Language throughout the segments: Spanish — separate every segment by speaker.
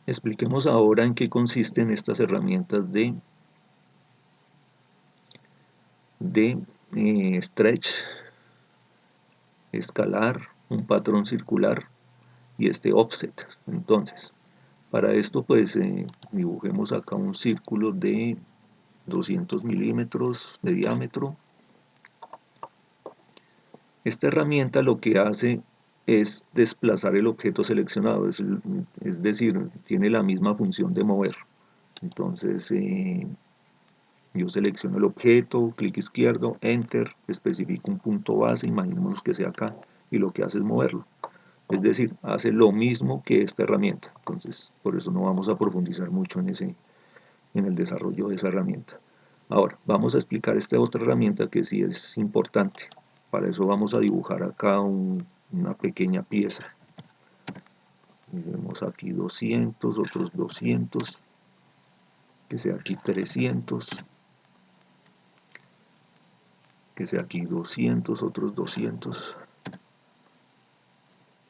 Speaker 1: Expliquemos ahora en qué consisten estas herramientas de stretch, escalar, un patrón circular y este offset. Entonces, para esto pues dibujemos acá un círculo de 200 milímetros de diámetro. Esta herramienta lo que hace es desplazar el objeto seleccionado, es decir, tiene la misma función de mover. Entonces yo selecciono el objeto, clic izquierdo, enter, especifico un punto base, imaginémonos que sea acá, y lo que hace es moverlo. Es decir, hace lo mismo que esta herramienta. Entonces, por eso no vamos a profundizar mucho en el desarrollo de esa herramienta. Ahora, vamos a explicar esta otra herramienta que sí es importante. Para eso vamos a dibujar acá una pequeña pieza. Vemos aquí 200, otros 200, que sea aquí 300, que sea aquí 200, otros 200,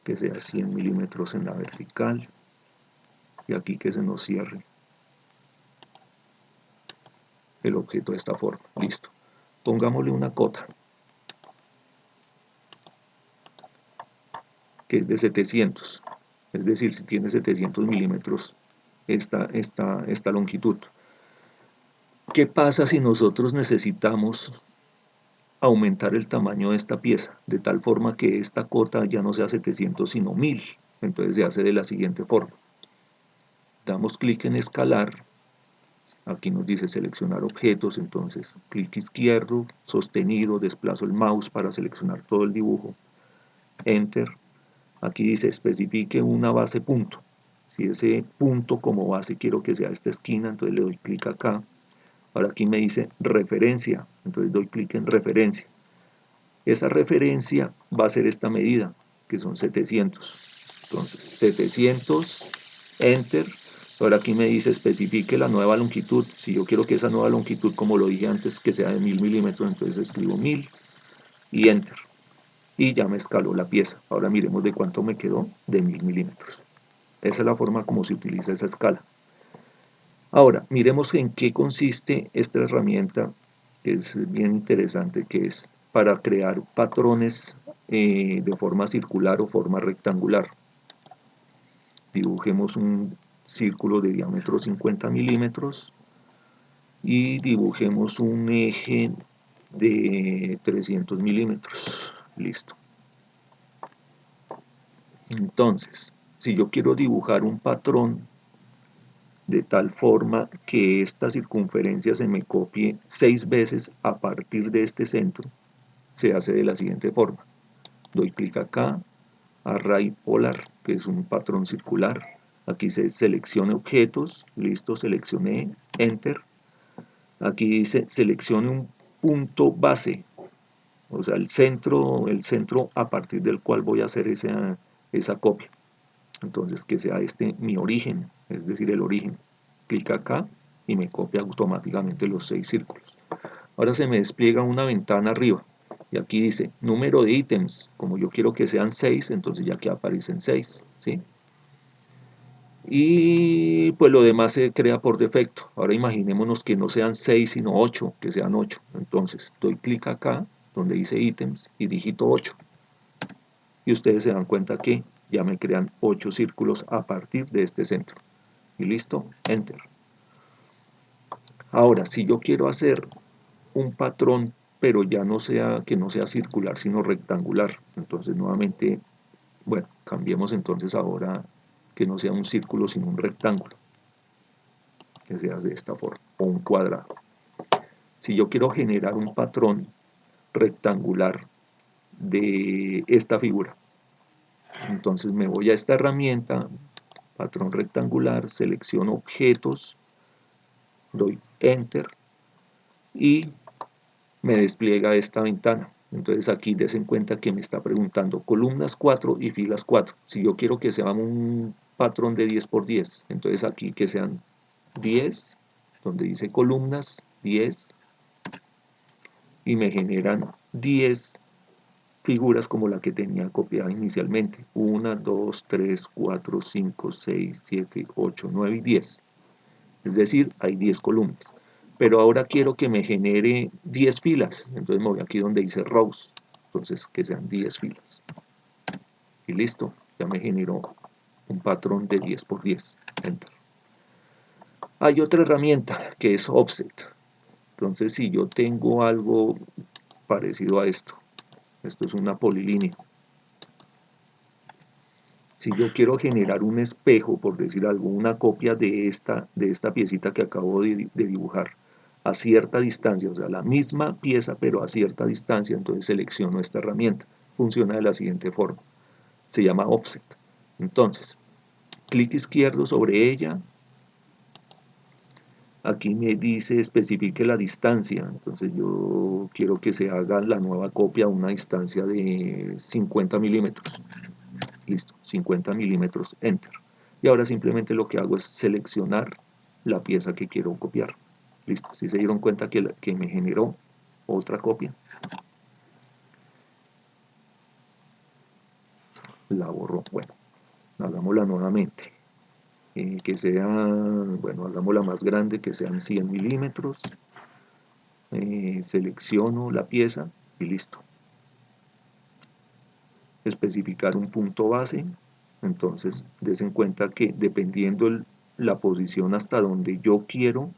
Speaker 1: que sea 100 milímetros en la vertical, y aquí que se nos cierre el objeto de esta forma. Listo. Pongámosle una cota, que es de 700, es decir, si tiene 700 milímetros esta longitud. ¿Qué pasa si nosotros necesitamos aumentar el tamaño de esta pieza, de tal forma que esta cota ya no sea 700 sino 1000? Entonces se hace de la siguiente forma. Damos clic en escalar, aquí nos dice seleccionar objetos, entonces clic izquierdo, sostenido, desplazo el mouse para seleccionar todo el dibujo, enter, aquí dice especifique una base punto, si ese punto como base quiero que sea esta esquina, entonces le doy clic acá. Ahora aquí me dice referencia, entonces doy clic en referencia. Esa referencia va a ser esta medida, que son 700. Entonces 700, enter. Ahora aquí me dice especifique la nueva longitud. Si yo quiero que esa nueva longitud, como lo dije antes, que sea de 1000 milímetros, entonces escribo 1000 y enter. Y ya me escaló la pieza. Ahora miremos de cuánto me quedó, de 1000 milímetros. Esa es la forma como se utiliza esa escala. Ahora, miremos en qué consiste esta herramienta, que es bien interesante, que es para crear patrones de forma circular o forma rectangular. Dibujemos un círculo de diámetro 50 milímetros y dibujemos un eje de 300 milímetros. Listo. Entonces, si yo quiero dibujar un patrón de tal forma que esta circunferencia se me copie 6 veces a partir de este centro, se hace de la siguiente forma. Doy clic acá, Array Polar, que es un patrón circular. Aquí se seleccione objetos, listo, seleccioné, Enter. Aquí dice seleccione un punto base, o sea, el centro a partir del cual voy a hacer esa copia. Entonces que sea este mi origen, es decir, el origen. Clic acá y me copia automáticamente los 6 círculos. Ahora se me despliega una ventana arriba y aquí dice número de ítems. Como yo quiero que sean 6, entonces ya aquí aparecen 6, ¿sí? Y pues lo demás se crea por defecto. Ahora imaginémonos que no sean 6 sino 8, que sean 8. Entonces doy clic acá donde dice ítems y digito 8. Y ustedes se dan cuenta que ya me crean 8 círculos a partir de este centro. Y listo, enter. Ahora, si yo quiero hacer un patrón, pero ya no sea, que no sea circular, sino rectangular, entonces nuevamente, bueno, cambiemos entonces ahora que no sea un círculo, sino un rectángulo, que sea de esta forma, o un cuadrado. Si yo quiero generar un patrón rectangular de esta figura, entonces me voy a esta herramienta, patrón rectangular, selecciono objetos, doy enter y me despliega esta ventana. Entonces aquí des en cuenta que me está preguntando columnas 4 y filas 4. Si yo quiero que sea un patrón de 10 por 10, entonces aquí que sean 10, donde dice columnas, 10, y me generan 10 figuras como la que tenía copiada inicialmente. 1, 2, 3, 4, 5, 6, 7, 8, 9 y 10. Es decir, hay 10 columnas. Pero ahora quiero que me genere 10 filas. Entonces me voy aquí donde dice rows. Entonces que sean 10 filas. Y listo, ya me generó un patrón de 10 por 10. Enter. Hay otra herramienta que es offset. Entonces si yo tengo algo parecido a esto es una polilínea. Si yo quiero generar un espejo, por decir algo, una copia de esta piecita que acabo de dibujar a cierta distancia, o sea, la misma pieza pero a cierta distancia, entonces selecciono esta herramienta. Funciona de la siguiente forma. Se llama offset. Entonces, clic izquierdo sobre ella. Aquí me dice especifique la distancia. Entonces yo quiero que se haga la nueva copia a una distancia de 50 milímetros. Listo, 50 milímetros, enter. Y ahora simplemente lo que hago es seleccionar la pieza que quiero copiar. Listo, si se dieron cuenta que me generó otra copia. La borro. Bueno, hagámosla nuevamente. Que sea, bueno, hagámosla más grande, que sean 100 milímetros. Selecciono la pieza y listo. Especificar un punto base. Entonces, des en cuenta que dependiendo la posición hasta donde yo quiero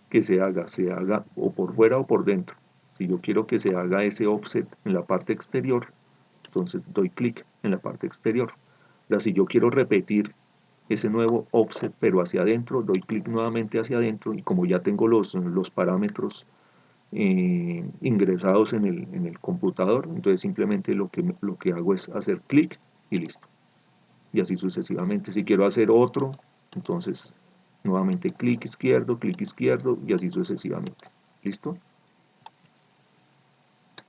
Speaker 1: que se haga o por fuera o por dentro. Si yo quiero que se haga ese offset en la parte exterior, entonces doy clic en la parte exterior. Ahora, si yo quiero repetir ese nuevo offset pero hacia adentro, doy clic nuevamente hacia adentro y como ya tengo los parámetros ingresados en el computador, entonces simplemente lo que hago es hacer clic y listo. Y así sucesivamente. Si quiero hacer otro, entonces nuevamente clic izquierdo y así sucesivamente. ¿Listo?